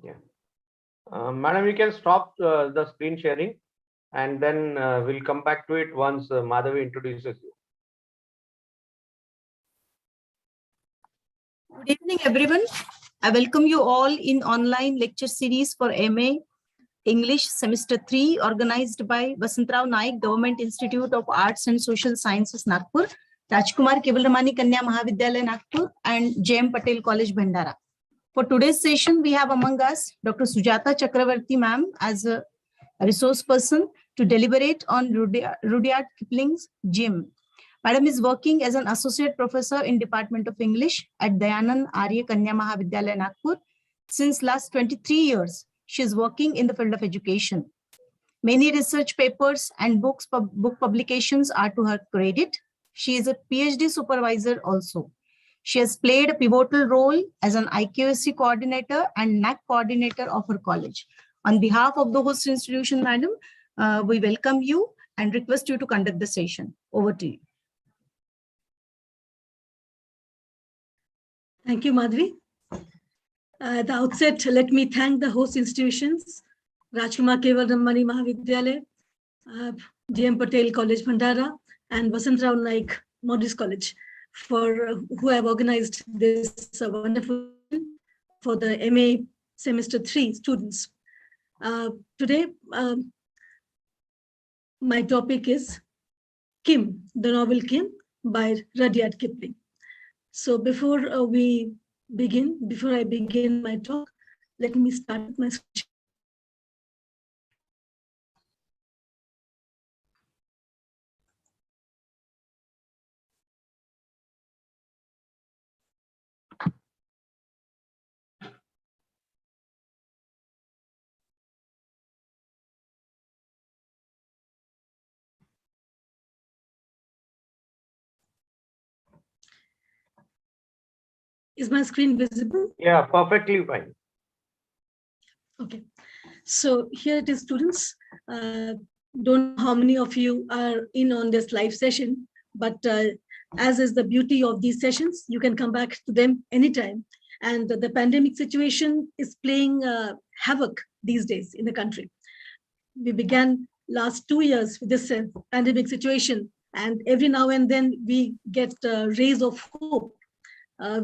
Yeah. Madam, you can stop the screen sharing, and then we'll come back to it once Madhavi introduces you. Good evening, everyone. I welcome you all in online lecture series for MA English Semester 3, organized by Vasantrao Naik Government Institute of Arts and Social Sciences, Nagpur, Rajkumar Kevalramani Kanya Mahavidyalaya, Nagpur, and J.M. Patel College, Bhandara. For today's session, we have among us Dr. Sujata Chakravorty ma'am as a resource person to deliberate on Rudyard Kipling's Jim. Madam is working as an associate professor in Department of English at Dayanand Arya Kanya Mahavidyalaya, Nagpur. Since last 23 years, she is working in the field of education. Many research papers and book publications are to her credit. She is a PhD supervisor also. She has played a pivotal role as an IQSC coordinator and NAC coordinator of her college. On behalf of the host institution, madam, we welcome you and request you to conduct the session. Over to you. Thank you, Madhvi. At the outset, let me thank the host institutions, Rajkumar Kevalramani Mahavidyalaya, J.M. Patel College, Bhandara, and Vasantrao Naik Modest College who have organized this wonderful for the MA Semester 3 students. Today, my topic is Kim, the novel Kim by Rudyard Kipling. So before I begin my talk, let me start my speech. Is my screen visible? Yeah, perfectly fine. Okay. So here it is, students. Don't know how many of you are in on this live session, but as is the beauty of these sessions, you can come back to them anytime. And the pandemic situation is playing havoc these days in the country. We began last 2 years with this pandemic situation, and every now and then we get rays of hope,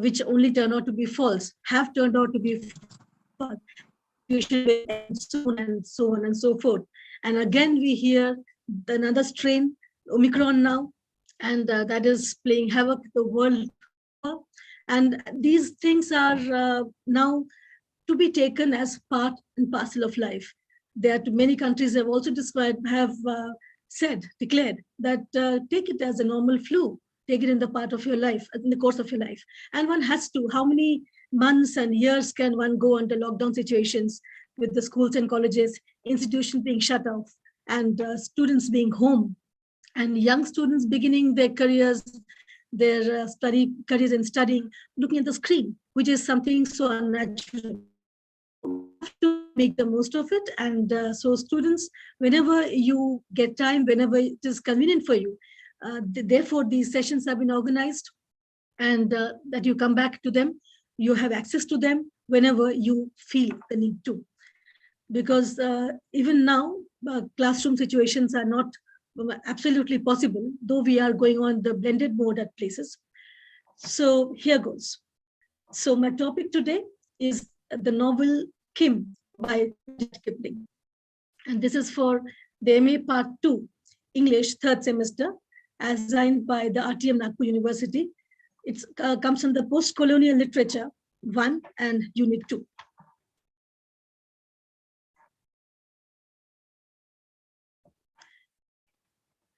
which only turn out to be false, have turned out to be false. And soon and so on and so forth. And again, we hear another strain, Omicron now, and that is playing havoc the world. And these things are now to be taken as part and parcel of life. There are many countries have also declared that take it as a normal flu, take it in the part of your life, in the course of your life. And one has to, how many months and years can one go under lockdown situations with the schools and colleges, institutions being shut off, and students being home, and young students beginning their careers, their careers in studying, looking at the screen, which is something so unnatural. To make the most of it. And so students, whenever you get time, whenever it is convenient for you, therefore these sessions have been organized, and that you come back to them, you have access to them whenever you feel the need to. Because even now, classroom situations are not absolutely possible, though we are going on the blended mode at places. So here goes. So my topic today is the novel Kim by Rudyard Kipling. And this is for the MA Part 2, English 3rd semester, assigned by the RTM Nagpur University. It comes from the Post-Colonial Literature 1 and Unit 2.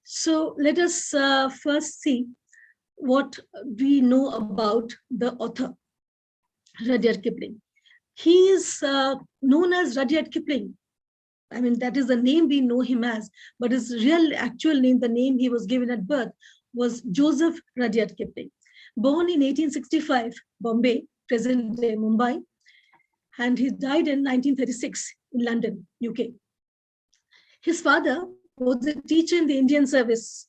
So let us first see what we know about the author, Rudyard Kipling. He is known as Rudyard Kipling. I mean, that is the name we know him as, but his real actual name, the name he was given at birth, was Joseph Rudyard Kipling. Born in 1865, Bombay, present-day Mumbai, and he died in 1936 in London, UK. His father was a teacher in the Indian service,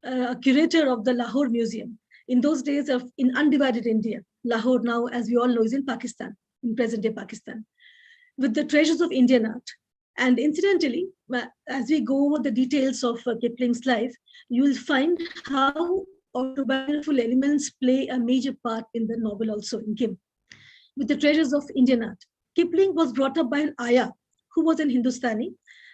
a curator of the Lahore Museum. In those days in undivided India, Lahore now, as we all know, is in Pakistan, in present-day Pakistan. with the treasures of Indian art. And incidentally, as we go over the details of Kipling's life, you will find how autobiographical elements play a major part in the novel also in Kim. With the treasures of Indian art, Kipling was brought up by an ayah who was an Hindustani.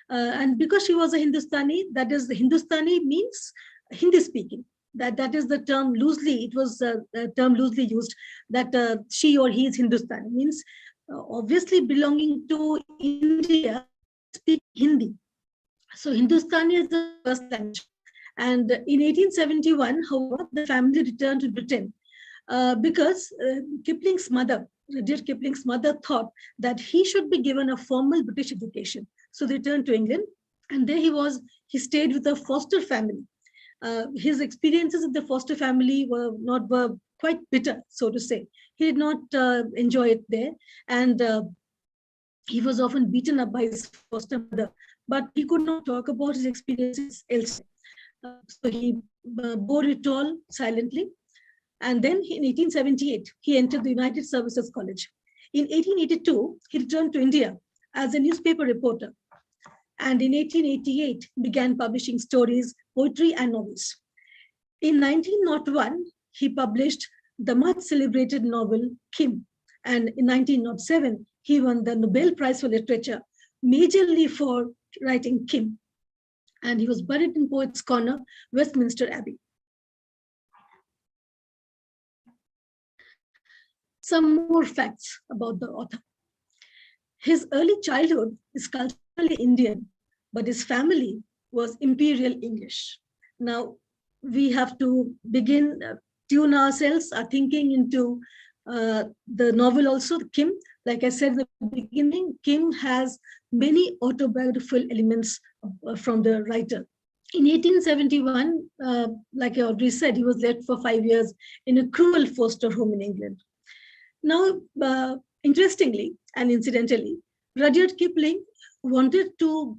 And because she was a Hindustani, that is, the Hindustani means Hindi speaking. That is the term loosely, it was a term loosely used, that she or he is Hindustani, means obviously belonging to India, speak Hindi. So Hindustani is the first language. And in 1871, however, the family returned to Britain because Kipling's mother, Rudyard Kipling's mother, thought that he should be given a formal British education. So they returned to England, and there he stayed with a foster family. His experiences in the foster family were quite bitter, so to say. He did not enjoy it there, and he was often beaten up by his foster mother, but he could not talk about his experiences elsewhere. So he bore it all silently. And then in 1878, he entered the United Services College. In 1882, he returned to India as a newspaper reporter. And in 1888, began publishing stories, poetry, and novels. In 1901, he published the much celebrated novel Kim. And in 1907, he won the Nobel Prize for Literature, majorly for writing Kim. And he was buried in Poets' Corner, Westminster Abbey. Some more facts about the author. His early childhood is culturally Indian, but his family was imperial English. Now, we have to begin, tune ourselves, our thinking into the novel also, Kim. Like I said in the beginning, Kim has many autobiographical elements from the writer. In 1871, like I already said, he was left for 5 years in a cruel foster home in England. Now, interestingly and incidentally, Rudyard Kipling wanted to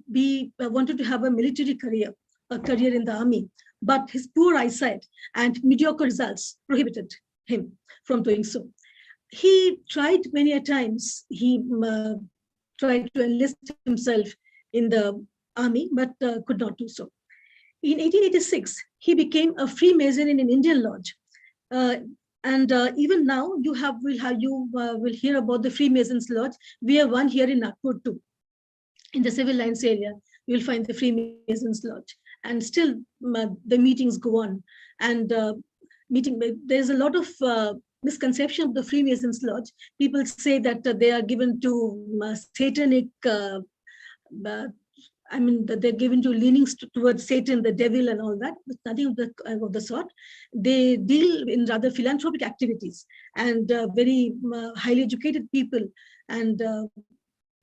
have a military career, a career in the army, but his poor eyesight and mediocre results prohibited him from doing so. He tried many a times. He tried to enlist himself in the army, but could not do so. In 1886, he became a Freemason in an Indian lodge. And even now, you will hear about the Freemasons Lodge. We have one here in Nagpur too. In the civil lines area, you will find the Freemasons Lodge. And still, the meetings go on. And there's a lot of misconception of the Freemasons Lodge. People say that they are given to satanic, that they're given to leanings towards Satan, the devil, and all that. But nothing of the sort. They deal in rather philanthropic activities, and very highly educated people and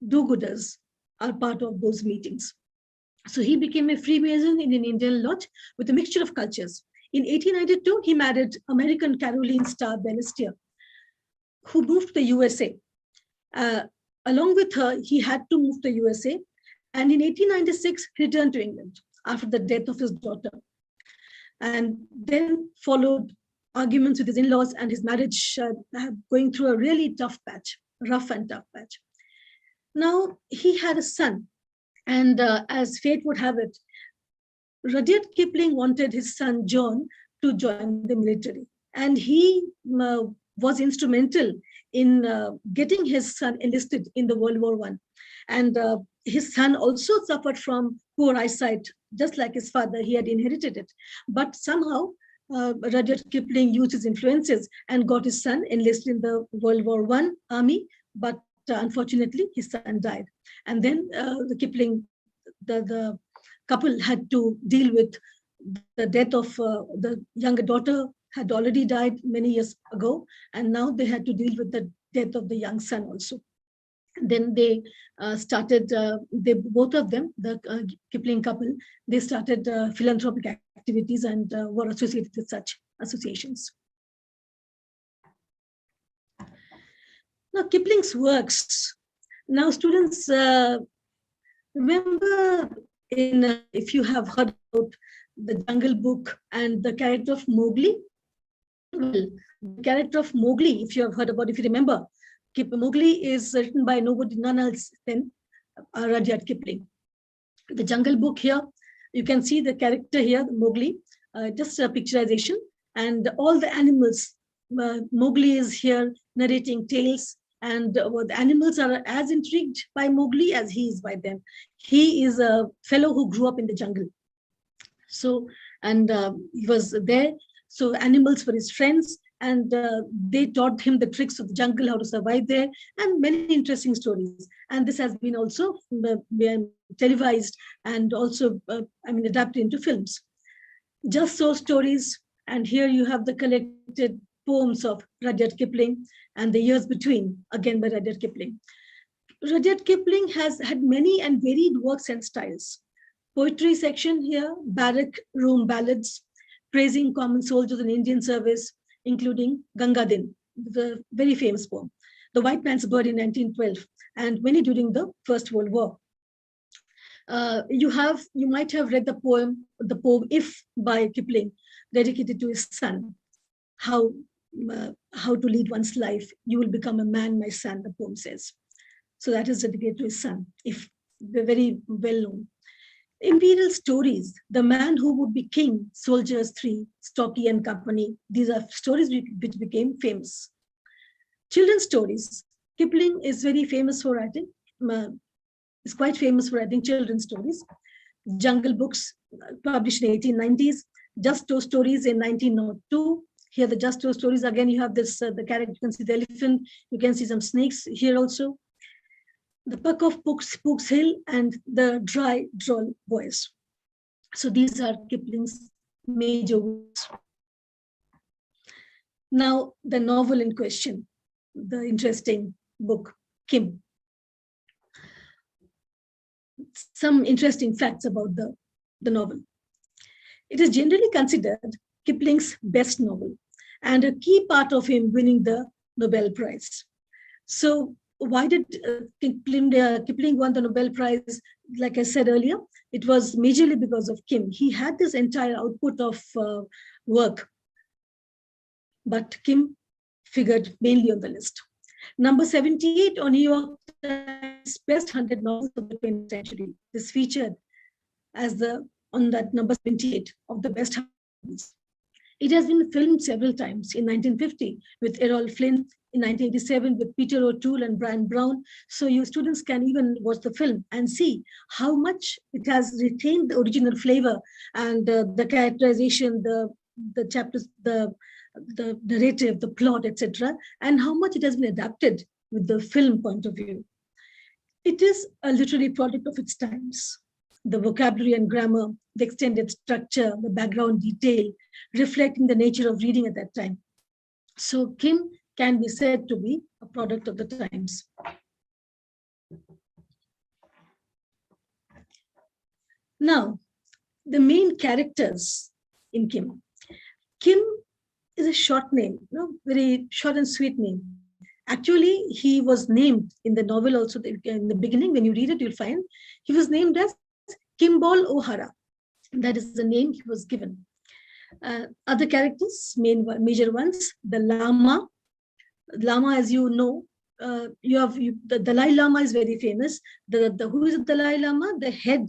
do-gooders are part of those meetings. So he became a Freemason in an Indian lodge with a mixture of cultures. In 1892, he married American Caroline Starr Bannister, who moved to the USA. Along with her, he had to move to the USA. And in 1896, he returned to England after the death of his daughter. And then followed arguments with his in-laws and his marriage going through a really tough patch, rough and tough patch. Now, he had a son. And as fate would have it, Rudyard Kipling wanted his son, John, to join the military. And he was instrumental in getting his son enlisted in the World War I. And his son also suffered from poor eyesight, just like his father. He had inherited it. But somehow, Rudyard Kipling used his influences and got his son enlisted in the World War I army. But unfortunately, his son died. And then the couple had to deal with the death of the younger daughter, had already died many years ago. And now they had to deal with the death of the young son also. Then they started, both of them, the Kipling couple, they started philanthropic activities and were associated with such associations. Now, Kipling's works. Now, students, remember if you have heard about the Jungle Book and the character of Mowgli? Well, the character of Mowgli, if you have heard about, if you remember, Mowgli is written by none else than Rudyard Kipling. The Jungle Book here, you can see the character here, Mowgli, just a picturization, and all the animals. Mowgli is here narrating tales, and the animals are as intrigued by Mowgli as he is by them. He is a fellow who grew up in the jungle. So, and he was there. So animals were his friends, and they taught him the tricks of the jungle, how to survive there, and many interesting stories. And this has been also been televised and also, adapted into films. Just So stories, and here you have the collected poems of Rudyard Kipling and The Years Between, again by Rudyard Kipling. Rudyard Kipling has had many and varied works and styles. Poetry section here, barrack room ballads, praising common soldiers in Indian service, including Ganga Din, the very famous poem, The White Man's Bird in 1912, and many during the First World War. You might have read the poem If by Kipling, dedicated to his son. How to lead one's life. You will become a man, my son, the poem says. So that is dedicated to his son, If, very well known. Imperial stories, The Man Who Would Be King, Soldiers 3, Stocky and Company. These are stories which became famous. Children's stories. Kipling is very famous for writing, is quite famous for writing children's stories. Jungle Books, published in 1890s. Just So stories in 1902. Here the Just So stories, again you have this, the character, you can see the elephant, you can see some snakes here also. The Puck of Pook's Hill and the Dry Droll Boys. So these are Kipling's major works. Now the novel in question, the interesting book, Kim. Some interesting facts about the novel. It is generally considered Kipling's best novel and a key part of him winning the Nobel Prize. So why did Kipling won the Nobel Prize? Like I said earlier, it was majorly because of Kim. He had this entire output of work, but Kim figured mainly on the list. Number 78 on New York Times Best 100 Novels of the 20th Century. This featured as on that number 78 of the best 100 novels. It has been filmed several times, in 1950 with Errol Flynn, in 1987 with Peter O'Toole and Brian Brown. So you students can even watch the film and see how much it has retained the original flavor and the characterization, the chapters, the narrative, the plot, etc., and how much it has been adapted with the film point of view. It is a literary product of its times. The vocabulary and grammar, the extended structure, the background detail, reflecting the nature of reading at that time. So Kim can be said to be a product of the times. Now, the main characters in Kim. Kim is a short name, very short and sweet name. Actually, he was named in the novel also, in the beginning, when you read it, you'll find he was named as Kimball O'Hara. That is the name he was given. Other characters, major ones, the Lama. Lama, as you know, the Dalai Lama is very famous. Who is the Dalai Lama? The head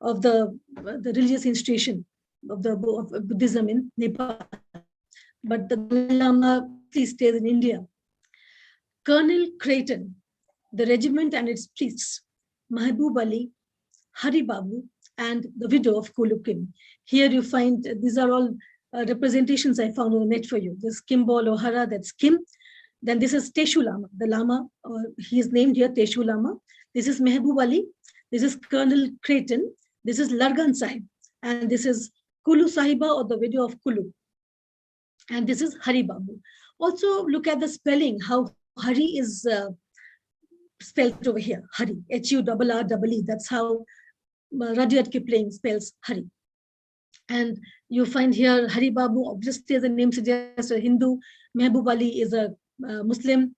of the religious institution of Buddhism in Nepal. But the Dalai Lama stays in India. Colonel Creighton, the regiment and its priests, Mahbub Ali, Hari Babu, and the widow of Kulu Kim. Here you find, these are all representations I found on the net for you. This Kimball O'Hara, that's Kim. Then this is Teshu Lama, the Lama, he is named here Teshu Lama. This is Mahbub Ali. This is Colonel Creighton. This is Largan Sahib. And this is Kulu Sahiba, or the widow of Kulu. And this is Hari Babu. Also look at the spelling, how Hari is spelled over here, Hari, H-U-R-R-E-E. That's how Rudyard Kipling spells Hari. And you find here Hari Babu, obviously as the name suggests, a Hindu. Mahbub Ali is a Muslim.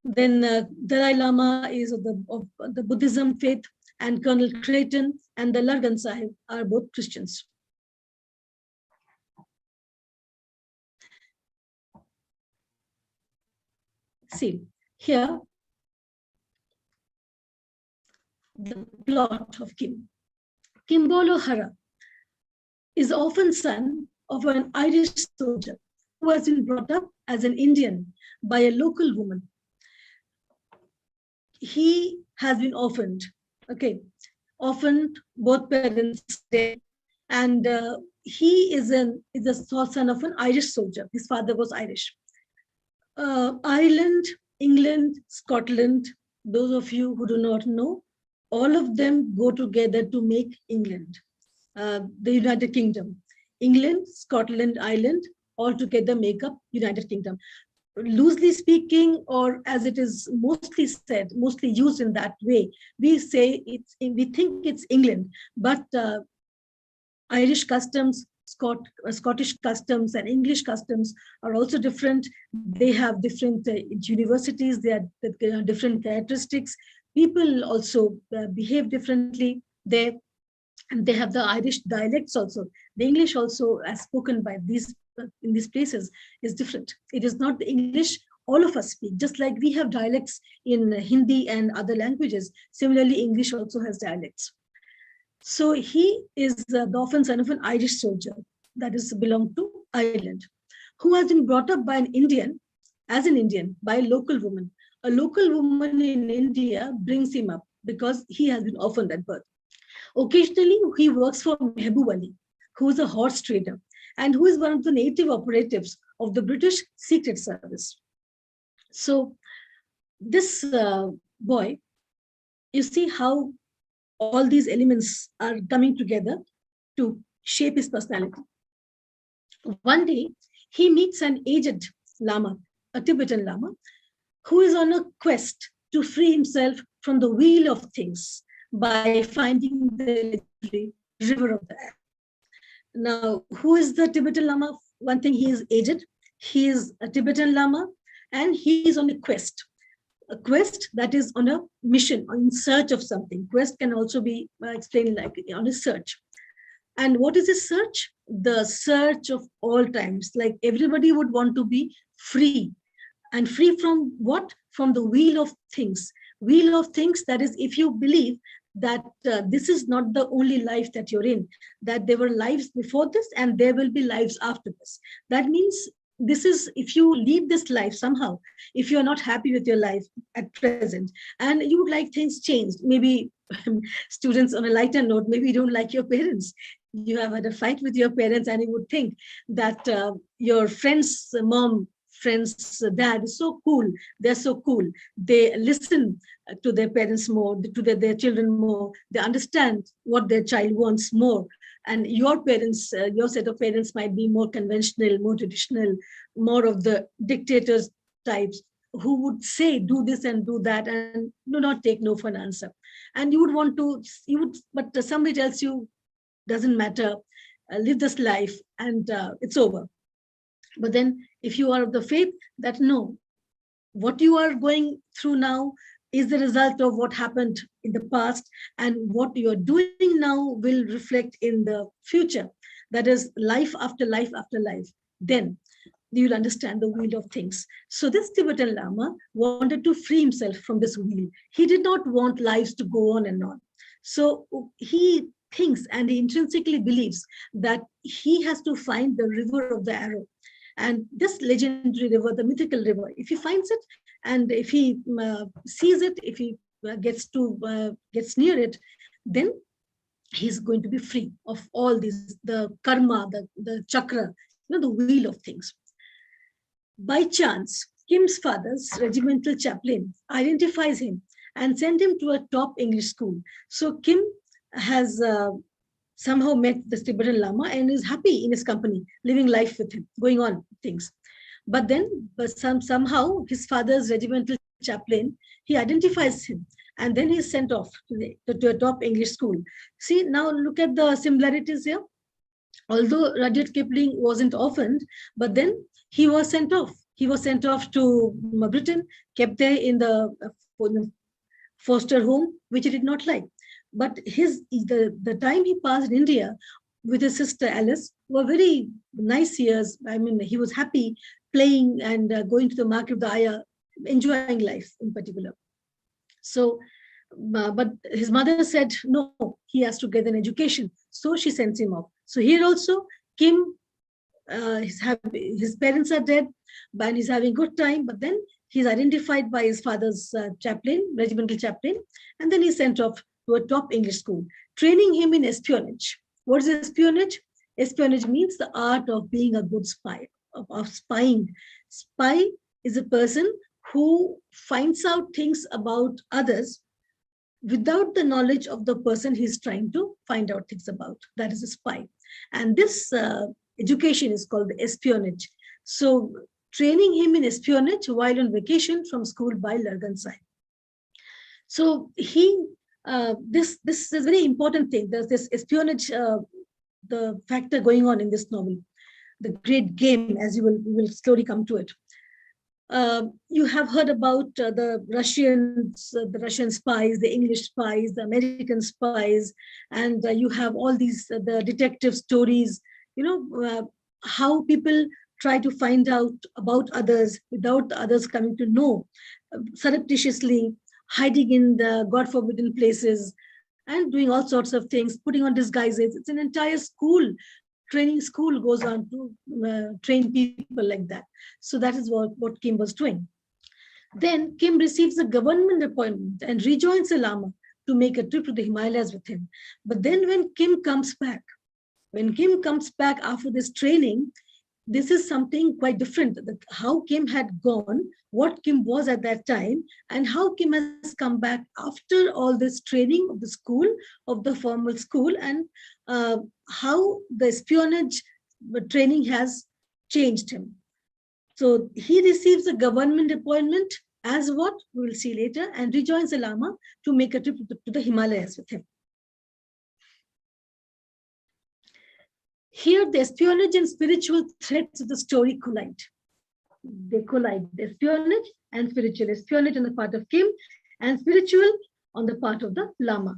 Then Dalai Lama is of the Buddhism faith, and Colonel Creighton and the Largan Sahib are both Christians. See, Here, the plot of Kim. Kimbolo Hara is often son of an Irish soldier who has been brought up as an Indian by a local woman. He has been orphaned, okay, orphaned, both parents dead, and he is the son of an Irish soldier. His father was Irish. Ireland, England, Scotland, those of you who do not know, all of them go together to make England, the United Kingdom. England, Scotland, Ireland, all together make up United Kingdom. Loosely speaking, or as it is mostly said, mostly used in that way, we think it's England, but Irish customs, Scottish customs, and English customs are also different. They have different universities, they have different characteristics. People also behave differently there, and they have the Irish dialects also. The English also, as spoken by these in these places, is different. It is not the English all of us speak, just like we have dialects in Hindi and other languages. Similarly, English also has dialects. So he is the orphan son of an Irish soldier, that is belonged to Ireland, who has been brought up by an Indian, as an Indian, by a local woman. A local woman in India brings him up because he has been orphaned at birth. Occasionally, he works for Mehboob Ali, who is a horse trader and who is one of the native operatives of the British Secret Service. So this boy, you see how all these elements are coming together to shape his personality. One day, he meets an aged Lama, a Tibetan Lama, who is on a quest to free himself from the wheel of things by finding the river of the air. Now, who is the Tibetan Lama? One thing, he is aged, he is a Tibetan Lama, and he is on a quest that is on a mission, in search of something. Quest can also be explained like on a search. And what is this search? The search of all times. Like everybody would want to be free. And free from what? From the wheel of things. Wheel of things, that is, if you believe that this is not the only life that you're in, that there were lives before this and there will be lives after this. That means this is, if you leave this life somehow, if you're not happy with your life at present and you would like things changed, maybe students on a lighter note, maybe you don't like your parents. You have had a fight with your parents and you would think that your friend's mom, friend's dad is so cool. They're so cool. They listen to their parents more, to their children more. They understand what their child wants more. And your parents, your set of parents might be more conventional, more traditional, more of the dictators types who would say, do this and do that and do not take no for an answer. And you would want to, but somebody tells you, doesn't matter, live this life and it's over. But then if you are of the faith that no, what you are going through now is the result of what happened in the past, and what you're doing now will reflect in the future. That is life after life after life. Then you'll understand the wheel of things. So this Tibetan Lama wanted to free himself from this wheel. He did not want lives to go on and on. So he thinks and he intrinsically believes that he has to find the river of the arrow. And this legendary river, the mythical river, if he finds it and if he sees it, if he gets near it, then he's going to be free of all these, the karma, the chakra, the wheel of things. By chance, Kim's father's regimental chaplain identifies him and sent him to a top English school. So Kim has somehow met this Tibetan Lama and is happy in his company, living life with him, going on things. But then somehow his father's regimental chaplain, he identifies him and then he's sent off to a top English school. See, now look at the similarities here. Although Rudyard Kipling wasn't orphaned, but then he was sent off. He was sent off to Britain, kept there in the foster home, which he did not like. But the time he passed in India with his sister Alice were very nice years. I mean, he was happy playing and going to the market of the Ayah enjoying life in particular. So, but his mother said, no, he has to get an education. So she sends him off. So here also, Kim, his parents are dead, and he's having good time, but then he's identified by his father's chaplain, regimental chaplain, and then he's sent off to a top English school, training him in espionage. What is espionage? Espionage means the art of being a good spy, of spying. Spy is a person who finds out things about others without the knowledge of the person he's trying to find out things about. That is a spy. And this education is called espionage. So training him in espionage while on vacation from school by Largansai. So this is a very important thing. There's this espionage, the factor going on in this novel, the great game, as we will slowly come to it. You have heard about the Russian spies, the English spies, the American spies, and you have all these the detective stories. How people try to find out about others without the others coming to know, surreptitiously hiding in the God forbidden places and doing all sorts of things, putting on disguises. It's an entire training school goes on to train people like that. So that is what Kim was doing. Then Kim receives a government appointment and rejoins the Lama to make a trip to the Himalayas with him. But then when Kim comes back after this training, this is something quite different. How Kim had gone, what Kim was at that time, and how Kim has come back after all this training of the school, of the formal school, and how the espionage training has changed him. So he receives a government appointment as what we will see later, and rejoins the Lama to make a trip to the Himalayas with him. Here, the espionage and spiritual threads of the story collide. They collide, the espionage and spiritual. Espionage on the part of Kim and spiritual on the part of the Lama.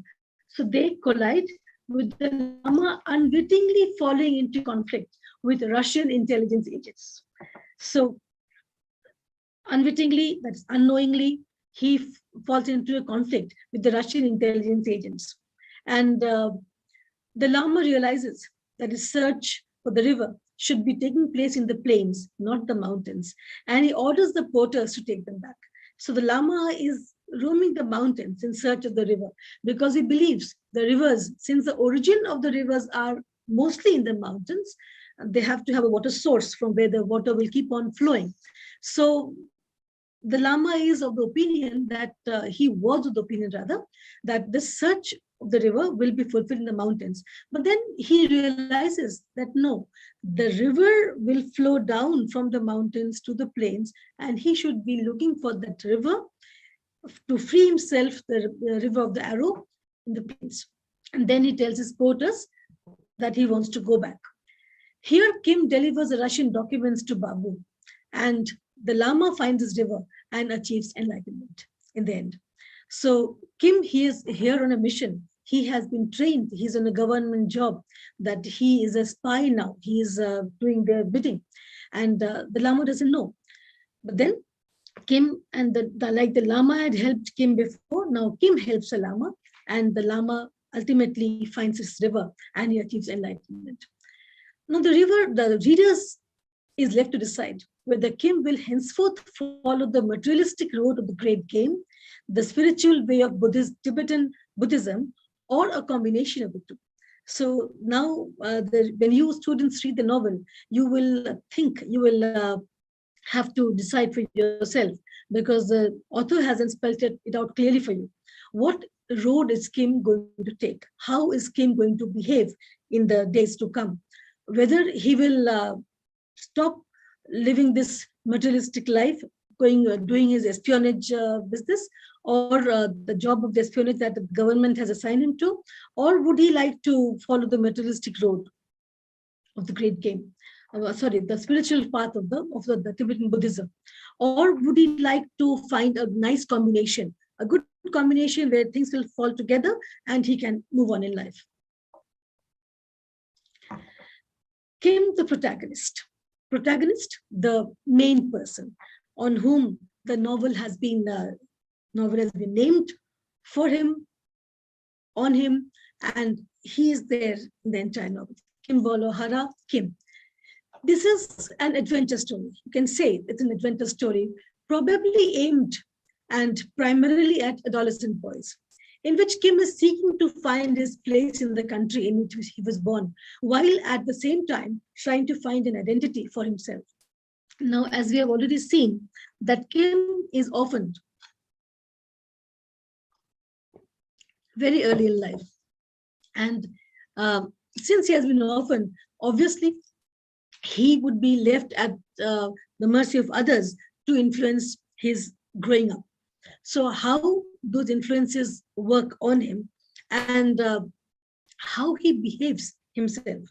So they collide, with the Lama unwittingly falling into conflict with Russian intelligence agents. So unwittingly, that's unknowingly, he falls into a conflict with the Russian intelligence agents. And the Lama realizes that his search for the river should be taking place in the plains, not the mountains. And he orders the porters to take them back. So the Lama is roaming the mountains in search of the river, because he believes the rivers, since the origin of the rivers are mostly in the mountains, they have to have a water source from where the water will keep on flowing. So the Lama is of the opinion that he was of the opinion rather, that the search of the river will be fulfilled in the mountains. But then he realizes that no, the river will flow down from the mountains to the plains, and he should be looking for that river to free himself, the river of the arrow in the plains. And then he tells his porters that he wants to go back. Here, Kim delivers the Russian documents to Babu, and the Lama finds his river and achieves enlightenment in the end. So Kim, he is here on a mission. He has been trained. He's on a government job, that he is a spy now. He is doing their bidding. And the Lama doesn't know. But then Kim and like the Lama had helped Kim before, now Kim helps the Lama, and the Lama ultimately finds his river and he achieves enlightenment. Now the readers is left to decide whether Kim will henceforth follow the materialistic road of the great game, the spiritual way of Tibetan Buddhism, or a combination of the two. So now when you students read the novel, you will have to decide for yourself, because the author hasn't spelled it out clearly for you. What road is Kim going to take? How is Kim going to behave in the days to come? Whether he will stop living this materialistic life, doing his espionage business, or the job of the espionage that the government has assigned him to, or would he like to follow the materialistic road of the great game? The spiritual path of the Tibetan Buddhism, or would he like to find a nice combination, a good combination where things will fall together and he can move on in life? Kim, the protagonist, the main person on whom the novel has been named for him, on him, and he is there in the entire novel. Kim Bolo Hara Kim. This is an adventure story. You can say it's an adventure story, probably aimed and primarily at adolescent boys, in which Kim is seeking to find his place in the country in which he was born, while at the same time trying to find an identity for himself. Now, as we have already seen, that Kim is orphaned very early in life. And since he has been orphaned, obviously, he would be left at the mercy of others to influence his growing up. So how those influences work on him and how he behaves himself.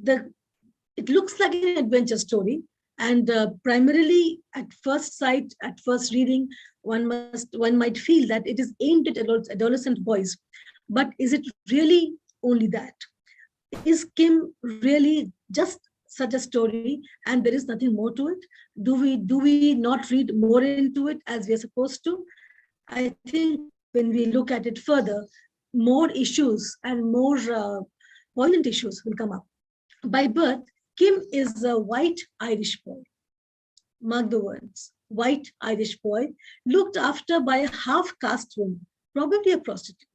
It looks like an adventure story, and primarily at first sight, at first reading, one might feel that it is aimed at adolescent boys. But is it really only that? Is Kim really just such a story and there is nothing more to it? Do we not read more into it as we are supposed to? I think when we look at it further, more issues and more poignant issues will come up. By birth, Kim is a white Irish boy. Mark the words, white Irish boy, looked after by a half-caste woman, probably a prostitute.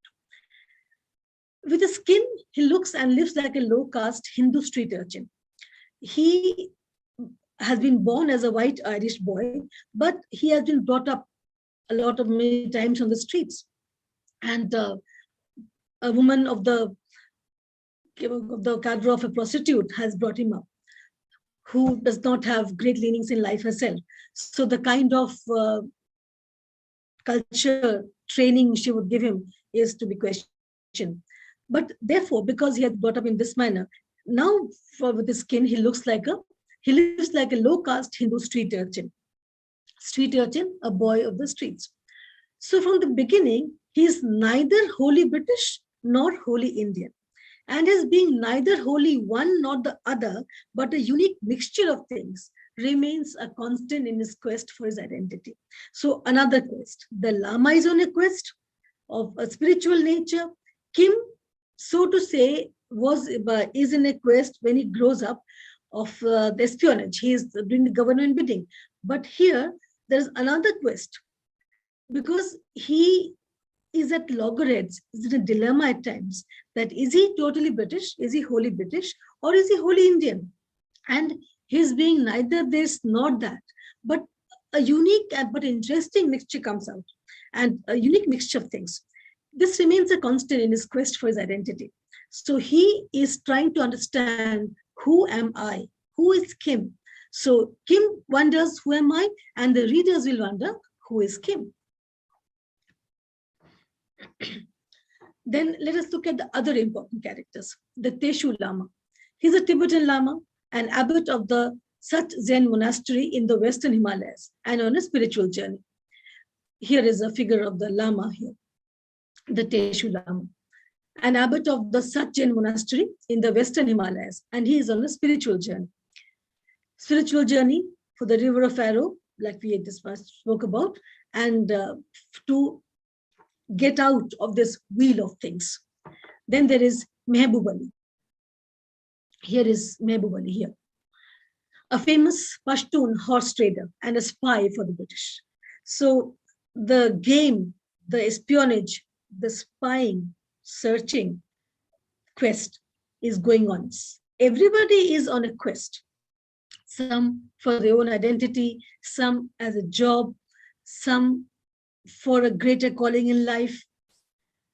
With his skin, he looks and lives like a low-caste Hindu street urchin. He has been born as a white Irish boy, but he has been brought up a lot of many times on the streets. And a woman of the cadre of a prostitute has brought him up, who does not have great leanings in life herself. So the kind of culture training she would give him is to be questioned. But therefore, because he has brought up in this manner, now with his skin, he lives like a low-caste Hindu street urchin. Street urchin, a boy of the streets. So from the beginning, he is neither wholly British nor wholly Indian. And his being neither wholly one nor the other, but a unique mixture of things, remains a constant in his quest for his identity. So another quest. The Lama is on a quest of a spiritual nature. Kim, so to say, is in a quest when he grows up of the espionage. He is doing the government bidding. But here, there's another quest, because he is at loggerheads, is in a dilemma at times, that is he totally British, is he wholly British, or is he wholly Indian? And his being neither this nor that, but a unique but interesting mixture comes out, and a unique mixture of things. This remains a constant in his quest for his identity. So he is trying to understand, who am I? Who is Kim? So Kim wonders, who am I? And the readers will wonder, who is Kim? Then let us look at the other important characters. The Teshu Lama. He's a Tibetan Lama, an abbot of the Sat Zen monastery in the Western Himalayas, and on a spiritual journey. Here is a figure of the Lama here, the Teshu Lama, an abbot of the Sat Zen monastery in the Western Himalayas, and he is on a spiritual journey. Spiritual journey for the river of Arrow, like we just spoke about, and to get out of this wheel of things. Then there is Mehboob Ali. Here is Mehboob Ali here, a famous Pashtun horse trader and a spy for the British. So the game, the espionage, the spying, searching quest is going on. Everybody is on a quest, some for their own identity, some as a job, some for a greater calling in life.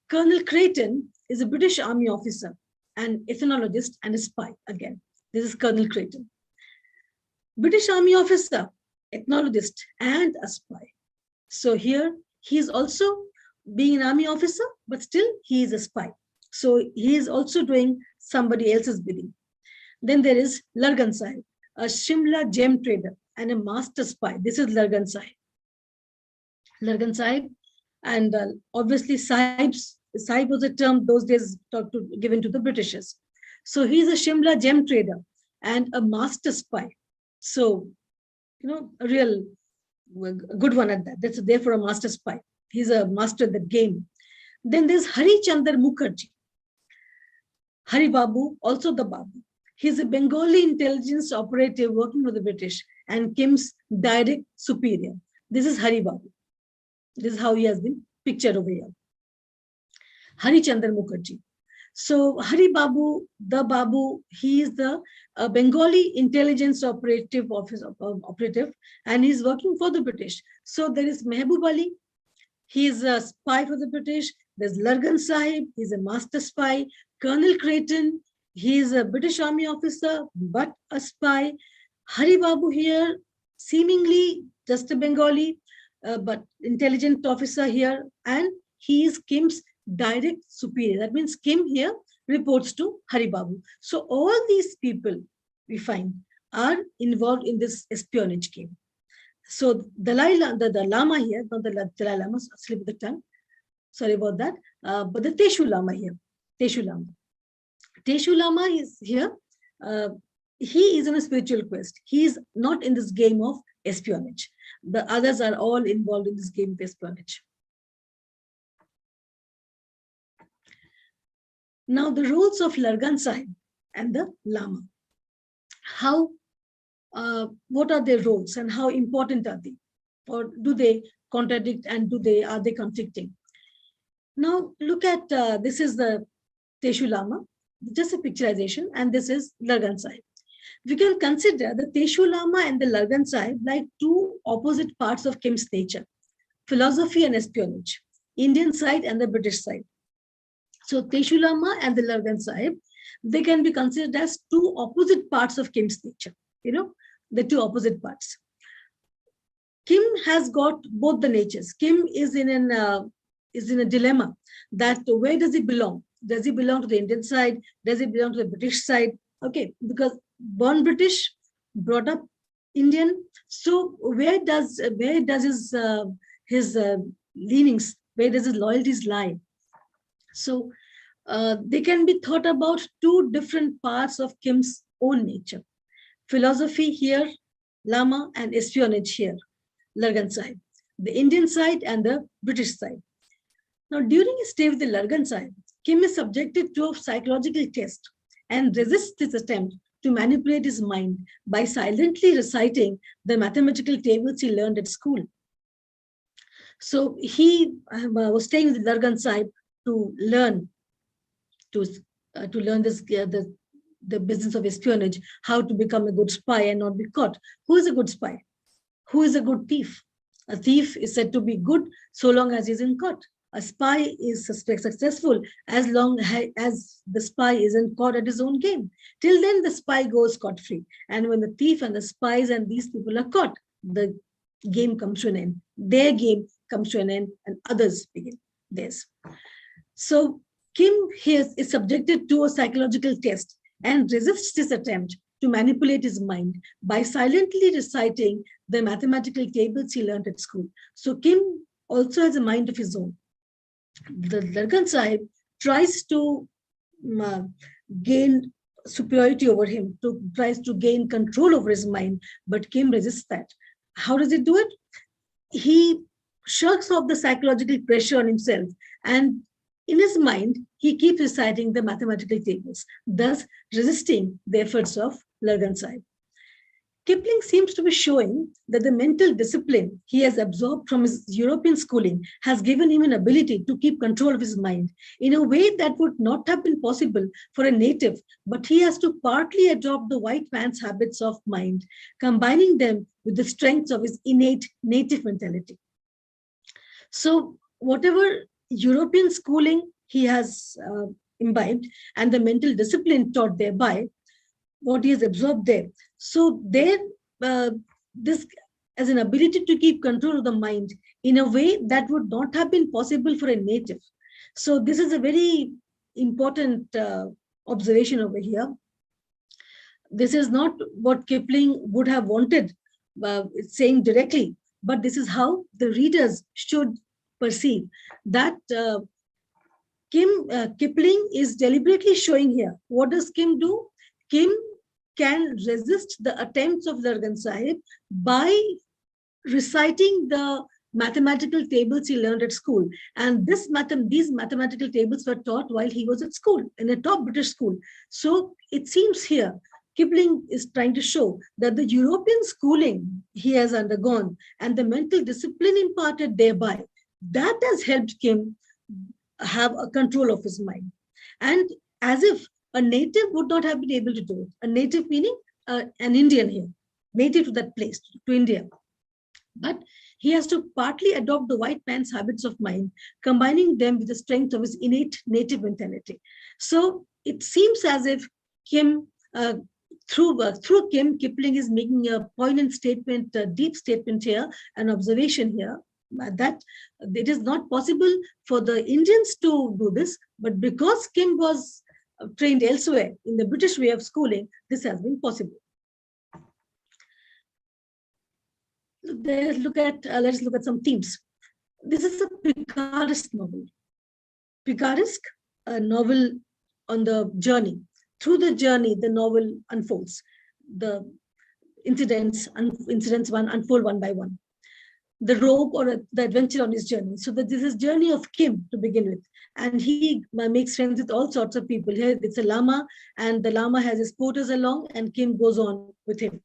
Colonel Creighton is a British Army officer, an ethnologist and a spy. Again, this is Colonel Creighton. British Army officer, ethnologist, and a spy. So here, he is also being an army officer, but still he is a spy. So he is also doing somebody else's bidding. Then there is Largan Sahib, a Shimla gem trader and a master spy. This is Largan Sahib. Largan Sahib, and obviously Sahib was a term those days given to the Britishers. So he's a Shimla gem trader and a master spy. So, a real good one at that. That's therefore a master spy. He's a master at the game. Then there's Hari Chandra Mukherjee. Hari Babu, also the Babu. He's a Bengali intelligence operative working for the British and Kim's direct superior. This is Hari Babu. This is how he has been pictured over here. Hari Chandra Mukherjee. So Hari Babu, the Babu, he is the Bengali intelligence operative operative, and he's working for the British. So there is Mehboob Ali, he is a spy for the British. There's Largan Sahib, he's a master spy. Colonel Creighton, he is a British Army officer, but a spy. Hari Babu here, seemingly just a Bengali, but intelligent officer here, and he is Kim's direct superior. That means Kim here reports to Hari Babu. So all these people we find are involved in this espionage game. So the Lama here, not the Dalai Lama, slip of the tongue, sorry about that, but the Teshu Lama here, Teshu Lama. Teshu Lama is here. He is on a spiritual quest. He is not in this game of espionage. The others are all involved in this game of espionage. Now, the roles of Largan Sahib and the Lama. How, what are their roles and how important are they? Or do they contradict and are they conflicting? Now, look at, this is the Teshu Lama, just a picturization, and this is Largan Sahib. We can consider the Teshu Lama and the Largan Sahib like two opposite parts of Kim's nature, philosophy and espionage, Indian side and the British side. So Teshu Lama and the Largan Sahib, they can be considered as two opposite parts of Kim's nature, the two opposite parts. Kim has got both the natures. Kim is in a dilemma that where does he belong? Does he belong to the Indian side? Does he belong to the British side? Okay, because born British, brought up Indian. So where does his leanings, where does his loyalties lie? So they can be thought about two different parts of Kim's own nature. Philosophy here, Lama, and espionage here, Largan Sahib. The Indian side and the British side. Now, during his stay with the Largan Sahib, Kim is subjected to a psychological test and resists his attempt to manipulate his mind by silently reciting the mathematical tables he learned at school. So he was staying with Largan Sahib to learn this the business of espionage, how to become a good spy and not be caught. Who is a good spy? Who is a good thief? A thief is said to be good so long as he isn't caught. A spy is successful as long as the spy isn't caught at his own game. Till then, the spy goes scot-free. And when the thief and the spies and these people are caught, the game comes to an end. Their game comes to an end and others begin theirs. So Kim here is subjected to a psychological test and resists this attempt to manipulate his mind by silently reciting the mathematical tables he learned at school. So Kim also has a mind of his own. The Largan Sahib tries to gain superiority over him, tries to gain control over his mind, but Kim resists that. How does he do it? He shirks off the psychological pressure on himself, and in his mind, he keeps reciting the mathematical tables, thus resisting the efforts of Largan Sahib. Kipling seems to be showing that the mental discipline he has absorbed from his European schooling has given him an ability to keep control of his mind in a way that would not have been possible for a native, but he has to partly adopt the white man's habits of mind, combining them with the strengths of his innate native mentality. So whatever European schooling he has imbibed and the mental discipline taught thereby, what he has absorbed there. So there, this as an ability to keep control of the mind in a way that would not have been possible for a native. So this is a very important observation over here. This is not what Kipling would have wanted saying directly, but this is how the readers should perceive that Kipling is deliberately showing here. What does Kim do? Kim can resist the attempts of Largan Sahib by reciting the mathematical tables he learned at school. And these mathematical tables were taught while he was at school, in a top British school. So it seems here, Kipling is trying to show that the European schooling he has undergone and the mental discipline imparted thereby, that has helped Kim have a control of his mind. And as if a native would not have been able to do it. A native meaning an Indian here, native to that place, to India. But he has to partly adopt the white man's habits of mind, combining them with the strength of his innate native mentality. So it seems as if Kim, through Kim, Kipling is making a poignant statement, a deep statement here, an observation here, that it is not possible for the Indians to do this, but because Kim was trained elsewhere in the British way of schooling, this has been possible. Let's look at some themes. This is a picaresque novel. Picaresque, a novel on the journey. Through the journey, the novel unfolds. The incidents unfold one by one. The rope or the adventure on his journey. So that this is journey of Kim to begin with. And he makes friends with all sorts of people. Here it's a Lama, and the Lama has his porters along, and Kim goes on with him.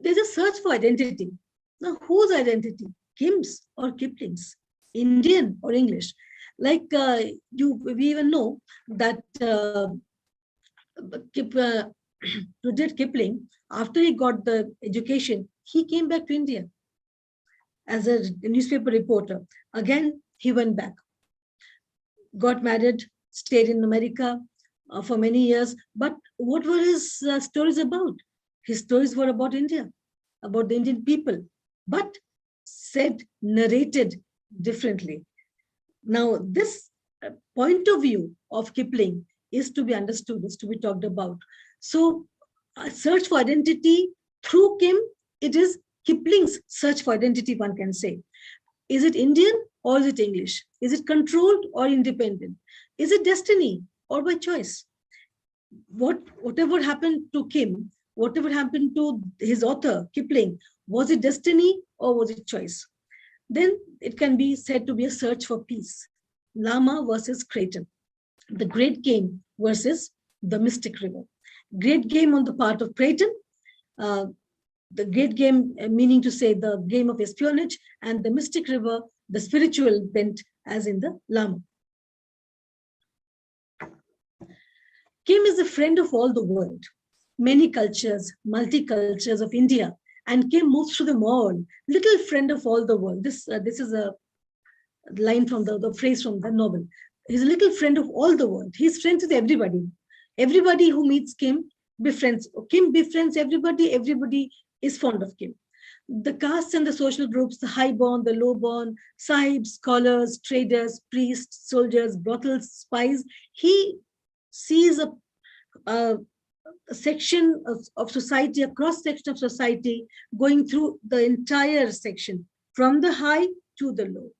There's a search for identity. Now, whose identity? Kim's or Kipling's? Indian or English? Like we even know that Rudyard Kipling, after he got the education, he came back to India as a newspaper reporter. Again, he went back, got married, stayed in America for many years. But what were his stories about? His stories were about India, about the Indian people, but narrated differently. Now, this point of view of Kipling is to be understood, is to be talked about. So, a search for identity through Kim, it is Kipling's search for identity, one can say. Is it Indian or is it English? Is it controlled or independent? Is it destiny or by choice? Whatever happened to Kim, whatever happened to his author, Kipling, was it destiny or was it choice? Then it can be said to be a search for peace. Lama versus Creighton. The great game versus the mystic river. Great game on the part of Creighton. The great game meaning to say the game of espionage, and the mystic river, the spiritual bent, as in the Lama. Kim is a friend of all the world, many cultures, multicultures of India, and Kim moves through them all. Little friend of all the world. This is a line from the phrase from the novel. He's a little friend of all the world. He's friends with everybody. Everybody who meets Kim befriends. Kim befriends everybody. Everybody is fond of Kim. The castes and the social groups, the high-born, the low-born, sahibs, scholars, traders, priests, soldiers, brothels, spies, he sees a section of society, a cross-section of society going through the entire section, from the high to the low,